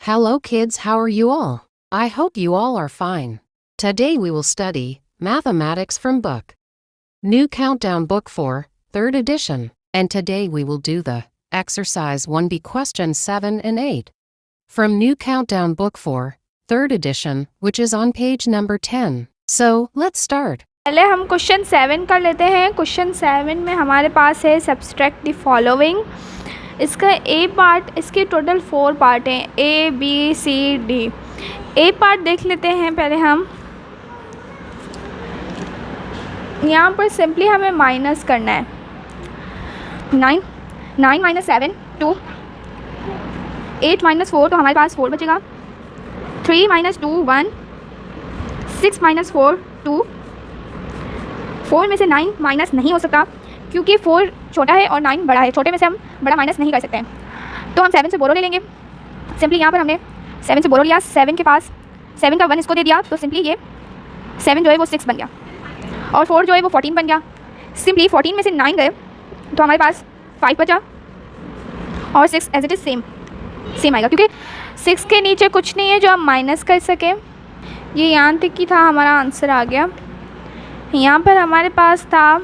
Hello kids, how are you all? I hope you all are fine. Today we will study Mathematics from Book. New Countdown Book 4, 3rd edition, and today we will do the Exercise 1B questions 7 and 8. From New Countdown Book 4, 3rd edition, which is on page number 10. So, let's start. पहले हम question 7 कर लेते हैं। Question 7 में हमारे पास है subtract the following. इसका A part, इसके टोटल 4 पार्ट हैं, A B C D. A part देख लेते हैं पहले हम। यहाँ पर सिंपली हमें माइनस करना है। 9 माइनस 7 2, 8 माइनस 4 तो हमारे पास 4 बचेगा। 3 माइनस 2 1, 6 माइनस 4 2। 4 में से 9 माइनस नहीं हो सकता क्योंकि 4 छोटा है और 9 बड़ा है। छोटे में से हम बड़ा माइनस नहीं कर सकते हैं, तो हम 7 से बोरो ले लेंगे। सिंपली यहाँ पर हमने 7 से बोरो लिया। 7 के पास 7 का 1 इसको दे दिया, तो सिंपली ये 7 जो है वो 6 बन गया और 4 जो है वो 14 बन गया। सिंपली 14 में से 9 गए तो हमारे पास 5 बचा और 6 एज इट इज़ सेम आएगा क्योंकि 6 के नीचे कुछ नहीं है जो हम माइनस कर सकें। ये यहाँ तक की था, हमारा आंसर आ गया। यहाँ पर हमारे पास था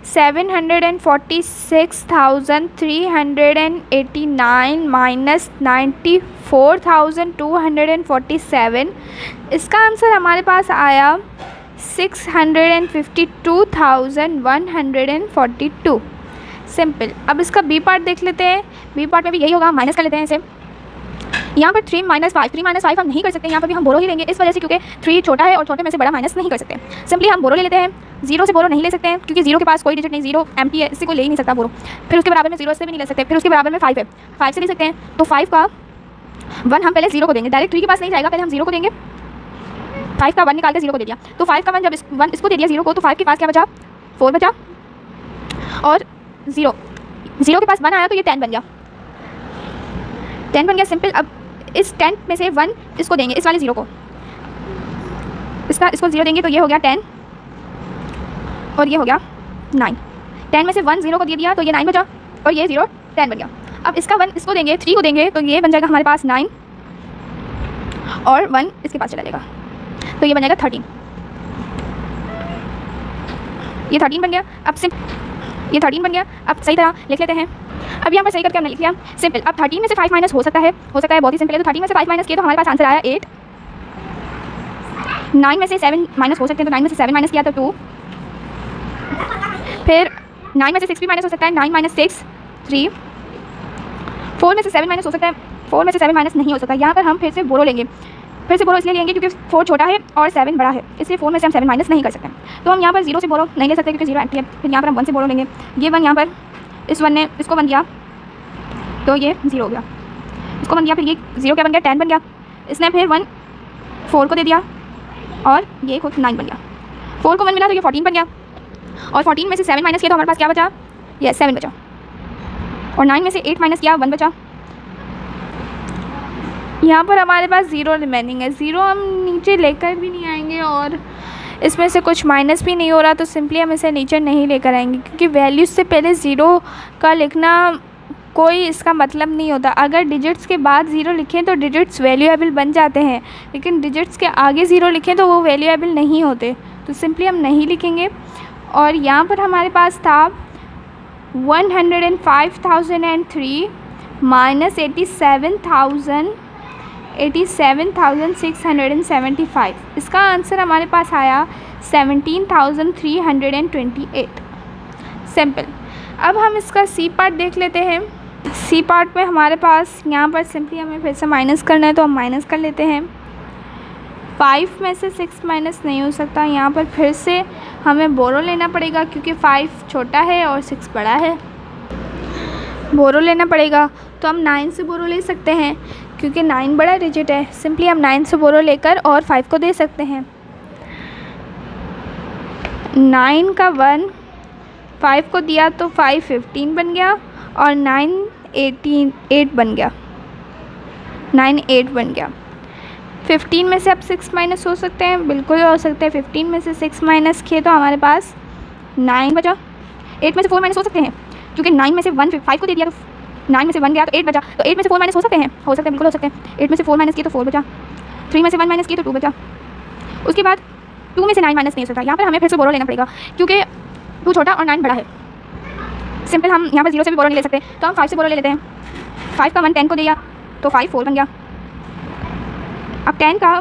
746,389 माइनस 94,247। इसका आंसर हमारे पास आया 652,142। सिंपल। अब इसका बी पार्ट देख लेते हैं। बी पार्ट में भी यही होगा, माइनस कर लेते हैं इसे। यहाँ पर 3 माइनस 5 हम नहीं कर सकते, यहाँ पर भी हम बोरो ही लेंगे इस वजह से क्योंकि 3 छोटा है और छोटे में से बड़ा माइनस नहीं कर सकते। सिंपली हम बोरो ले लेते हैं। 0 से बोरो नहीं ले सकते हैं क्योंकि 0 के पास कोई डिजिट नहीं, 0 एम्प्टी है, इससे कोई ले ही नहीं सकता बोरो। फिर उसके बराबर में 0 से भी नहीं ले सकते। फिर उसके बराबर में 5 है, 5 से ले सकते हैं। तो 5 का 1 हम पहले 0 को देंगे, डायरेक्ट 3 के पास नहीं जाएगा, पहले हम 0 को देंगे। 5 का 1 निकाल के 0 को दे दिया, तो 5 का 1 जब 1 इसको दे दिया 0 को, तो 5 के पास क्या बचा, 4 बचा और 0 के पास 1 आया तो ये 10 बन गया। 10 बन गया। सिंपल। अब इस 10 में से 1 इसको देंगे, इस वाले 0 को, इसको 0 देंगे तो ये हो गया 10 और ये हो गया 9। 10 में से 1 0 को दे दिया तो ये 9 बचा और ये 0 10 बन गया। अब इसका 1 इसको देंगे, 3 को देंगे तो ये बन जाएगा हमारे पास 9 और 1 इसके पास चला जाएगा तो ये बन जाएगा 13। ये 13 बन गया। अब ये 13 बन गया। अब सही तरह लिख लेते हैं। अब यहाँ पर सही करके हमने लिख लिया। सिंपल। अब 13 में से 5 माइनस हो सकता है बहुत ही सिंपल है। तो 13 में से 5 माइनस किया तो हमारे पास आंसर आया 8। 9 में से 7 माइनस हो सकते हैं तो 9 में से 7 माइनस किया तो 2। फिर 9 में से 6 भी माइनस हो सकता है, 9 माइनस 6 3। 4 में से 7 माइनस हो सकता है, 4 में से 7 माइनस नहीं हो सकता। यहाँ पर हम फिर से बोरो लेंगे। फिर से बोरो इसलिए लेंगे क्योंकि 4 छोटा है और 7 बड़ा है, इसलिए 4 में से हम 7 माइनस नहीं कर सकते। तो हम यहाँ पर 0 से बोरो नहीं ले सकते क्योंकि 0 एम्प्टी है। फिर यहाँ पर हम 1 से बोरो लेंगे। ये 1 यहाँ पर इस 1 ने इसको 1 दिया तो ये 0 हो गया, इसको 1 दिया, फिर ये 0 क्या बन गया, 10 बन गया। इसने फिर 1 4 को दे दिया और ये खुद 9 बन गया। 4 को 1 मिला तो ये 14 बन गया और 14 में से 7 माइनस किया तो हमारे पास क्या बचा, ये 7 बचा और 9 में से 8 माइनस किया 1 बचा। यहाँ पर हमारे पास 0 रिमेनिंग है। 0 हम नीचे लेकर भी नहीं आएंगे और इसमें से कुछ माइनस भी नहीं हो रहा, तो सिंपली हम इसे नीचे नहीं लेकर आएंगे क्योंकि वैल्यूज से पहले 0 का लिखना कोई इसका मतलब नहीं होता। अगर डिजिट्स के बाद 0 लिखें तो डिजिट्स वैल्यूएबल बन जाते हैं, लेकिन डिजिट्स के आगे 0 लिखें तो वो वैल्यूएबल नहीं होते, तो सिंपली हम नहीं लिखेंगे। और यहाँ पर हमारे पास था 105,003 माइनस 87,675। इसका आंसर हमारे पास आया 17,328। सिंपल। अब हम इसका सी पार्ट देख लेते हैं। सी पार्ट में हमारे पास यहाँ पर सिंपली हमें फिर से माइनस करना है तो हम माइनस कर लेते हैं। 5 में से 6 माइनस नहीं हो सकता, यहाँ पर फिर से हमें बोरो लेना पड़ेगा क्योंकि 5 छोटा है और 6 बड़ा है। बोरो लेना पड़ेगा तो हम 9 से बोरो ले सकते हैं क्योंकि 9 बड़ा डिजिट है। सिंपली हम 9 से बोरो लेकर और 5 को दे सकते हैं। 9 का 1 5 को दिया तो 5 15 बन गया और 9 8 बन गया, 9 8 बन गया। 15 में से अब 6 माइनस हो सकते हैं, बिल्कुल हो सकते हैं। 15 में से 6 माइनस किए तो हमारे पास 9 बचा। 8 में से 4 माइनस हो सकते हैं क्योंकि 9 में से 1 5 को दे दिया तो 9 में से 1 गया तो 8 बचा, तो 8 में से 4 माइनस हो सकते हैं, बिल्कुल हो सकते हैं। 8 में से 4 माइनस किए तो 4 बचा, 3 में से 1 माइनस किए तो 2 बचा। उसके बाद 2 में से 9 माइनस नहीं हो सकता, यहाँ पर हमें फिर से बोरो लेना पड़ेगा क्योंकि 2 छोटा और 9 बड़ा है। सिंपल हम यहाँ पर 0 से भी बोरो नहीं ले सकते, तो हम 5 से बोरो ले लेते हैं। 5 का 1 10 को दिया तो 5 4 बन गया। अब 10 का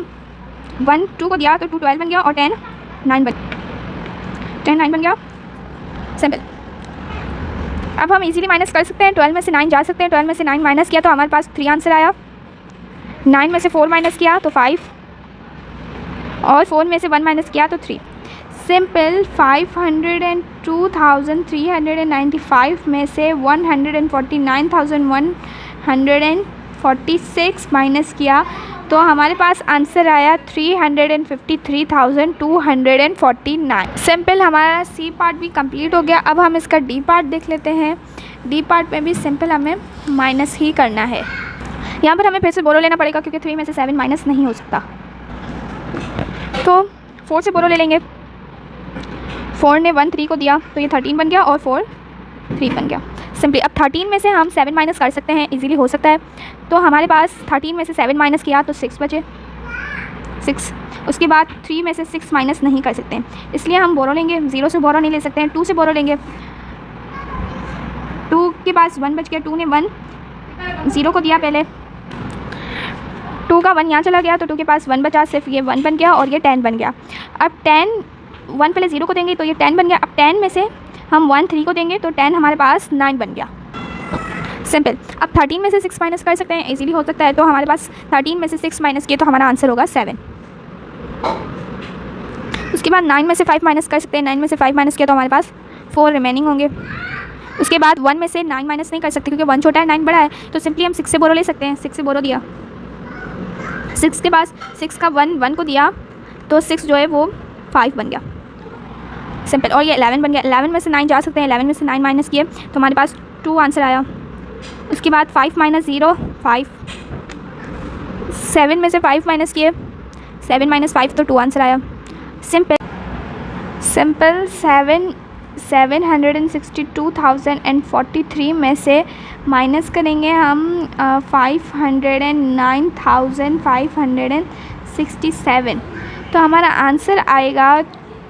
1 2 को दिया तो 2 12 बन गया और 10 9 बन गया। सिंपल। अब हम इजीली माइनस कर सकते हैं, 12 में से 9 जा सकते हैं, 12 में से 9 माइनस किया तो हमारे पास 3 आंसर आया। 9 में से 4 माइनस किया तो 5 और 4 में से 1 माइनस किया तो 3। सिंपल। 502,395 में से 149,146 माइनस किया तो हमारे पास आंसर आया 353,249। सिंपल। हमारा सी पार्ट भी कंप्लीट हो गया। अब हम इसका डी पार्ट देख लेते हैं। डी पार्ट में भी सिंपल हमें माइनस ही करना है। यहाँ पर हमें फिर से बोरो लेना पड़ेगा क्योंकि 3 में से 7 माइनस नहीं हो सकता, तो 4 से बोरो ले लेंगे। 4 ने 1 3 को दिया तो ये 13 बन गया और 4 3 बन गया। सिंपली। अब 13 में से हम 7 माइनस कर सकते हैं, इजीली हो सकता है। तो हमारे पास 13 में से 7 माइनस किया तो 6 बचे, 6। उसके बाद 3 में से 6 माइनस नहीं कर सकते, इसलिए हम बोरो लेंगे। 0 से बोरो नहीं ले सकते हैं, 2 से बोरो लेंगे। 2 के पास 1 बच गया, 2 ने 1 0 को दिया पहले, 2 का 1 यहाँ चला गया तो 2 के पास 1 बचा, सिर्फ ये 1 बन गया और ये 10 बन गया। अब 10 1 पहले 0 को देंगे तो ये 10 बन गया। अब 10 में से हम 1 3 को देंगे तो 10 हमारे पास 9 बन गया। सिंपल। अब 13 में से 6 माइनस कर सकते हैं, इजीली हो सकता है। तो हमारे पास 13 में से 6 माइनस किए तो हमारा आंसर होगा 7। उसके बाद 9 में से 5 माइनस कर सकते हैं, 9 में से 5 माइनस किया तो हमारे पास 4 रिमेनिंग होंगे। उसके बाद 1 में से 9 माइनस नहीं कर सकते क्योंकि 1 छोटा है 9 बड़ा है, तो सिंपली हम 6 से बोरो ले सकते हैं। 6 से बोरो दिया, 6 के पास 6 का 1 को दिया तो 6 जो है वो 5 बन गया। सिंपल। और ये 11 बन गया। 11 में से 9 जा सकते हैं, 11 में से 9 माइनस किए तो हमारे पास 2 आंसर आया। उसके बाद 5 माइनस 0 5, 7 में से 5 माइनस किए, 7 माइनस 5 तो 2 आंसर आया। सिंपल। 762,043 में से माइनस करेंगे हम 509,567, तो हमारा आंसर आएगा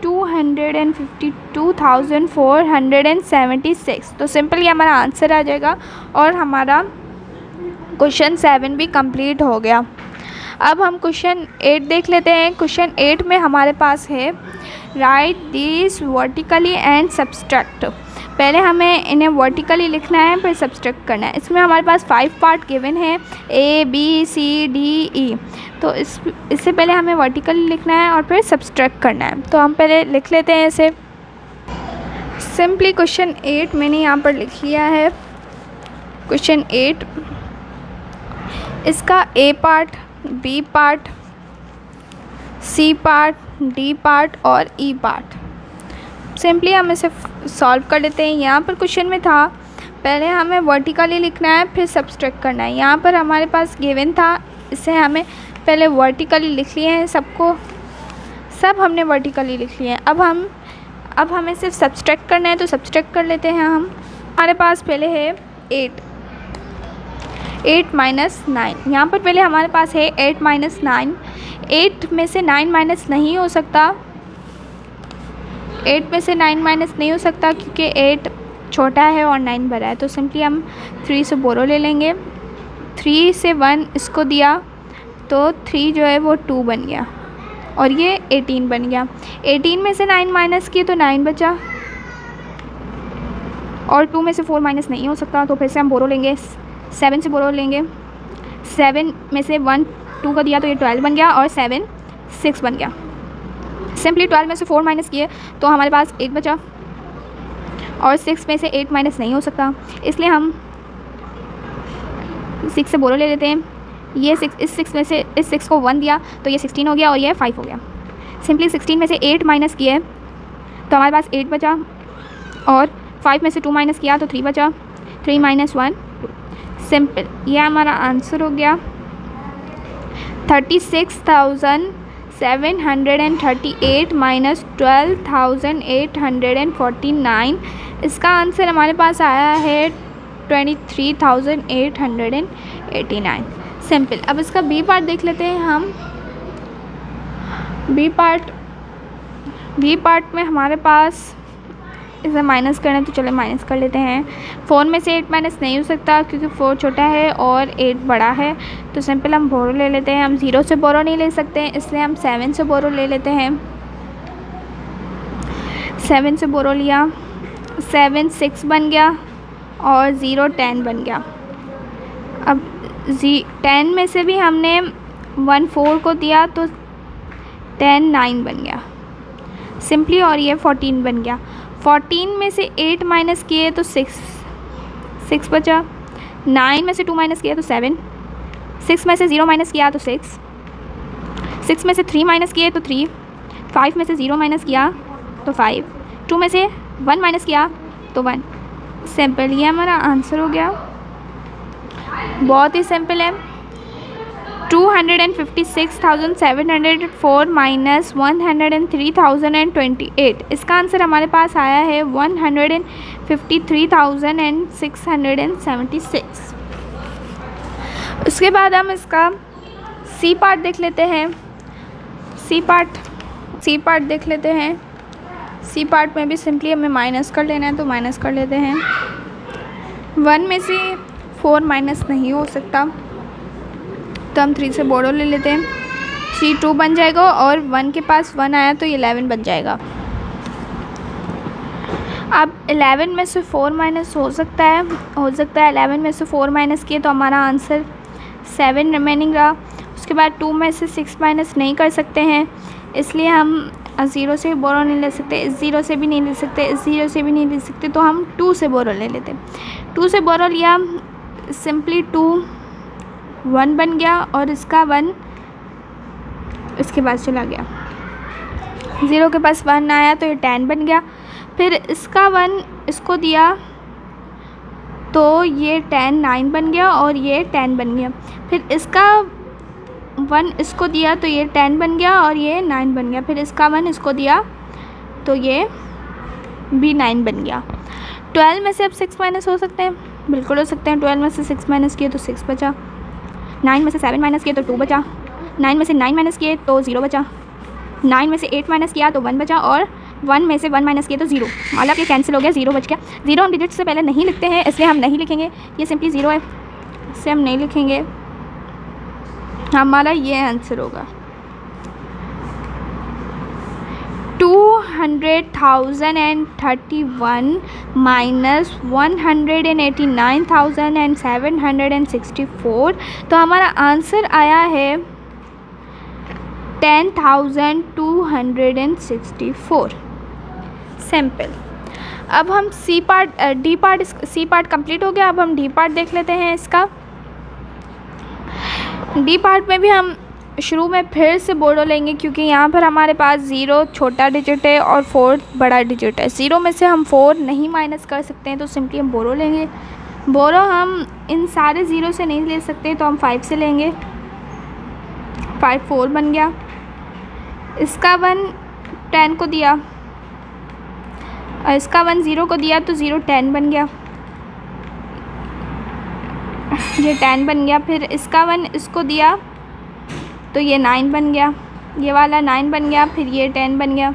252,476। तो सिंपली हमारा आंसर आ जाएगा और हमारा क्वेश्चन 7 भी कंप्लीट हो गया। अब हम क्वेश्चन 8 देख लेते हैं। क्वेश्चन 8 में हमारे पास है right this vertically and subtract. पहले हमें इन्हें वर्टिकली लिखना है फिर सब्सट्रैक्ट करना है। इसमें हमारे पास 5 पार्ट गिवन है A B C D E, तो इससे पहले हमें वर्टिकली लिखना है और फिर सब्सट्रैक्ट करना है। तो हम पहले लिख लेते हैं इसे। सिंपली क्वेश्चन 8 मैंने यहाँ पर लिख लिया है। क्वेश्चन 8, इसका A part, B part, C part, D part और E पार्ट। सिंपली हम इसे सॉल्व कर लेते हैं। यहाँ पर क्वेश्चन में था पहले हमें वर्टिकली लिखना है फिर सब्सट्रैक्ट करना है। यहाँ पर हमारे पास गिवन था, इसे हमें पहले वर्टिकली लिख लिए हैं, सब हमने वर्टिकली लिख लिए हैं। अब हमें सिर्फ सब्सट्रैक्ट करना है तो सब्सट्रैक्ट कर लेते हैं हम। हमारे पास पहले है 8 माइनस 9। यहाँ पर पहले हमारे पास है 8 माइनस 9। 8 में से 9 माइनस नहीं हो सकता, 8 में से 9 माइनस नहीं हो सकता क्योंकि 8 छोटा है और 9 बड़ा है। तो सिंपली हम 3 से बोरो ले लेंगे। 3 से 1 इसको दिया तो 3 जो है वो 2 बन गया और ये 18 बन गया। 18 में से 9 माइनस किए तो 9 बचा और 2 में से 4 माइनस नहीं हो सकता, तो फिर से हम बोरो लेंगे। 7 से बोरो लेंगे। 7 में से 1 2 का दिया तो ये 12 बन गया और 7 6 बन गया। सिंपली 12 में से 4 माइनस किए तो हमारे पास 8 बचा और 6 में से 8 माइनस नहीं हो सकता, इसलिए हम 6 से बोरो ले लेते हैं। ये 6, इस 6 में से इस 6 को 1 दिया तो ये 16 हो गया और ये 5 हो गया। सिंपली 16 में से 8 माइनस किए तो हमारे पास 8 बचा और 5 में से 2 माइनस किया तो 3 बचा। 3 माइनस 1 सिंपल, ये हमारा आंसर हो गया 36,738 माइनस 12,849। इसका आंसर हमारे पास आया है 23,889। सिंपल। अब इसका बी पार्ट देख लेते हैं हम। बी पार्ट में हमारे पास इसे माइनस करना है, तो चलो माइनस कर लेते हैं। 4 में से 8 माइनस नहीं हो सकता क्योंकि 4 छोटा है और 8 बड़ा है, तो सिंपल हम बोरो ले लेते हैं। हम 0 से बोरो नहीं ले सकते हैं, इसलिए हम 7 से बोरो ले लेते हैं। 7 से बोरो लिया, 7 6 बन गया और 0 10 बन गया। अब 10 में से भी हमने 1 4 को दिया तो 10 9 बन गया सिंपली, और ये 14 बन गया। 14 में से 8 माइनस किए तो 6 बचा। 9 में से 2 माइनस किया तो 7। 6 में से 0 माइनस किया तो 6 में से 3 माइनस किए तो 3। 5 में से 0 माइनस किया तो 5। 2 में से 1 माइनस किया तो 1। सिंपल, ये हमारा आंसर हो गया। बहुत ही सिंपल है। 256,704 माइनस 103,028, इसका आंसर हमारे पास आया है 153,676। उसके बाद हम इसका सी पार्ट देख लेते हैं। सी पार्ट देख लेते हैं। सी पार्ट में भी सिंपली हमें माइनस कर लेना है, तो माइनस कर लेते हैं। 1 में से 4 माइनस नहीं हो सकता, तो हम 3 से बोरो ले लेते हैं। 3 2 बन जाएगा और 1 के पास 1 आया तो 11 बन जाएगा। अब 11 में से 4 माइनस हो सकता है। 11 में से 4 माइनस किए तो हमारा आंसर 7 रिमेनिंग रहा। उसके बाद 2 में से 6 माइनस नहीं कर सकते हैं, इसलिए हम 0 से बोरो नहीं ले सकते, इस 0 से भी नहीं ले सकते, इस 0 से भी नहीं ले सकते, तो हम 2 से बोरो ले लेते। 2 से बोरो लिया, सिंपली 2 1 बन गया और इसका 1 इसके पास चला गया। 0 के पास 1 आया तो ये 10 बन गया। फिर इसका 1 इसको दिया तो ये 10 9 बन गया और ये 10 बन गया। फिर इसका 1 इसको दिया तो ये 10 बन गया और ये 9 बन गया। फिर इसका 1 इसको दिया तो ये भी 9 बन गया। 12 में से अब 6 माइनस हो सकते हैं, बिल्कुल हो सकते हैं। 12 में से 6 माइनस किए तो 6 बचा। 9 में से 7 माइनस किए तो 2 बचा। 9 में से 9 माइनस किए तो 0 बचा। 9 में से 8 माइनस किया तो 1 बचा और 1 में से 1 माइनस किए तो 0। मतलब ये कैंसिल हो गया, 0 बच गया। 0 हम डिजिट से पहले नहीं लिखते हैं, इसलिए हम नहीं लिखेंगे। ये सिंपली 0 है, इससे हम नहीं लिखेंगे। हमारा ये आंसर होगा 200,031 माइनस 189,764, तो हमारा आंसर आया है 10,264। सिंपल। अब हम सी पार्ट कंप्लीट हो गया। अब हम डी पार्ट देख लेते हैं इसका। डी पार्ट में भी हम शुरू में फिर से बोरो लेंगे, क्योंकि यहाँ पर हमारे पास 0 छोटा डिजिट है और 4 बड़ा डिजिट है। 0 में से हम 4 नहीं माइनस कर सकते हैं, तो सिंपली हम बोरो लेंगे। बोरो हम इन सारे 0 से नहीं ले सकते, तो हम 5 से लेंगे। 5 4 बन गया। इसका 1 10 को दिया और इसका 1 0 को दिया तो 0 10 बन गया, ये 10 बन गया। फिर इसका 1 इसको दिया तो ये 9 बन गया, ये वाला 9 बन गया। फिर ये 10 बन गया।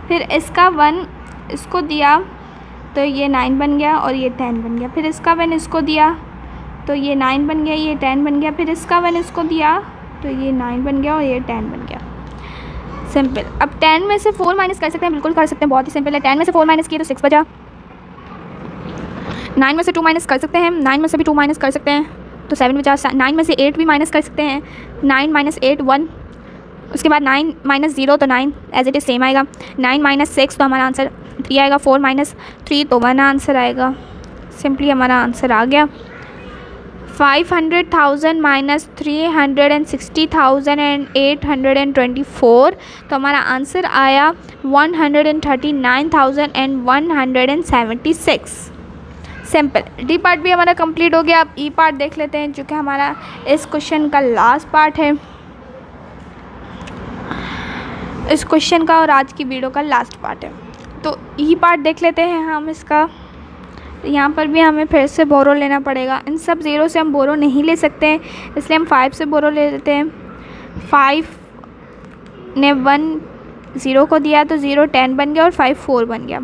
फिर इसका 1 इसको दिया तो ये 9 बन गया और ये 10 बन गया। फिर इसका 1 इसको दिया तो ये 9 बन गया, ये 10 बन गया। फिर इसका 1 इसको दिया तो ये 9 बन गया और ये 10 बन गया। सिंपल। अब 10 में से 4 माइनस कर सकते हैं, बिल्कुल कर सकते हैं, बहुत ही सिंपल है। 10 में से 4 माइनस किए तो 6 बचा। 9 में से 2 माइनस कर सकते हैं, 9 में से भी 2 माइनस कर सकते हैं तो 7 बचा। 9 में से 8 भी माइनस कर सकते हैं, 9 माइनस 8 1। उसके बाद 9 माइनस 0 तो 9 एज इट इज़ सेम आएगा। 9 माइनस 6 तो हमारा आंसर 3 आएगा। 4 माइनस 3 तो 1 आंसर आएगा। सिंपली हमारा आंसर आ गया। 500,000 माइनस 360,824, तो हमारा आंसर आया 139,176। सिंपल। डी पार्ट भी हमारा कंप्लीट हो गया। अब ई पार्ट देख लेते हैं, जो कि हमारा इस क्वेश्चन का लास्ट पार्ट है, इस क्वेश्चन का और आज की वीडियो का लास्ट पार्ट है। तो ई पार्ट देख लेते हैं हम इसका। यहाँ पर भी हमें फिर से बोरो लेना पड़ेगा। इन सब ज़ीरो से हम बोरो नहीं ले सकते हैं, इसलिए हम 5 से बोरो ले लेते हैं। 5 ने 1 ज़ीरो को दिया तो 0 10 बन गया और 5 4 बन गया।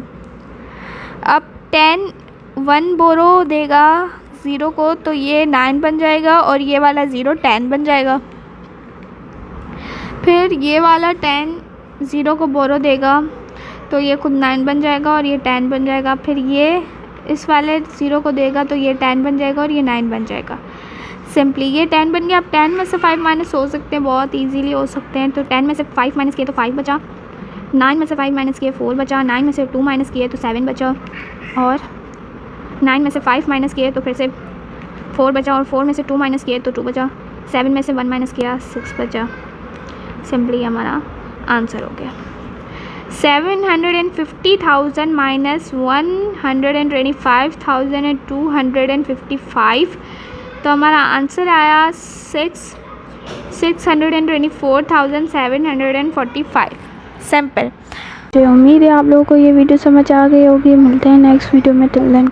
अब 10 1 बोरो देगा 0 को तो ये 9 बन जाएगा और ये वाला 0 10 बन जाएगा। फिर ये वाला 10 0 को बोरो देगा तो ये खुद 9 बन जाएगा और ये 10 बन जाएगा। फिर ये इस वाले 0 को देगा तो ये 10 बन जाएगा और ये 9 बन जाएगा। सिंपली ये 10 बन गया। अब 10 में से 5 माइनस हो सकते हैं, बहुत इजीली हो सकते हैं। तो 10 में से 5 माइनस किए तो 5 बचा, 9 में से 5 माइनस किए 4 बचा, 9 में से 2 माइनस किए तो 7 बचा, और 9 में से 5 माइनस किए तो फिर से 4 बचा, और 4 में से 2 माइनस किए तो 2 बचा, 7 में से 1 माइनस किया 6 बचा। सिंपली हमारा आंसर हो गया 750,000 माइनस 125,255। तो हमारा आंसर आया 624,745। सिंपल। तो उम्मीद है आप लोगों को ये वीडियो समझ आ गई होगी। मिलते हैं नेक्स्ट वीडियो में। Till then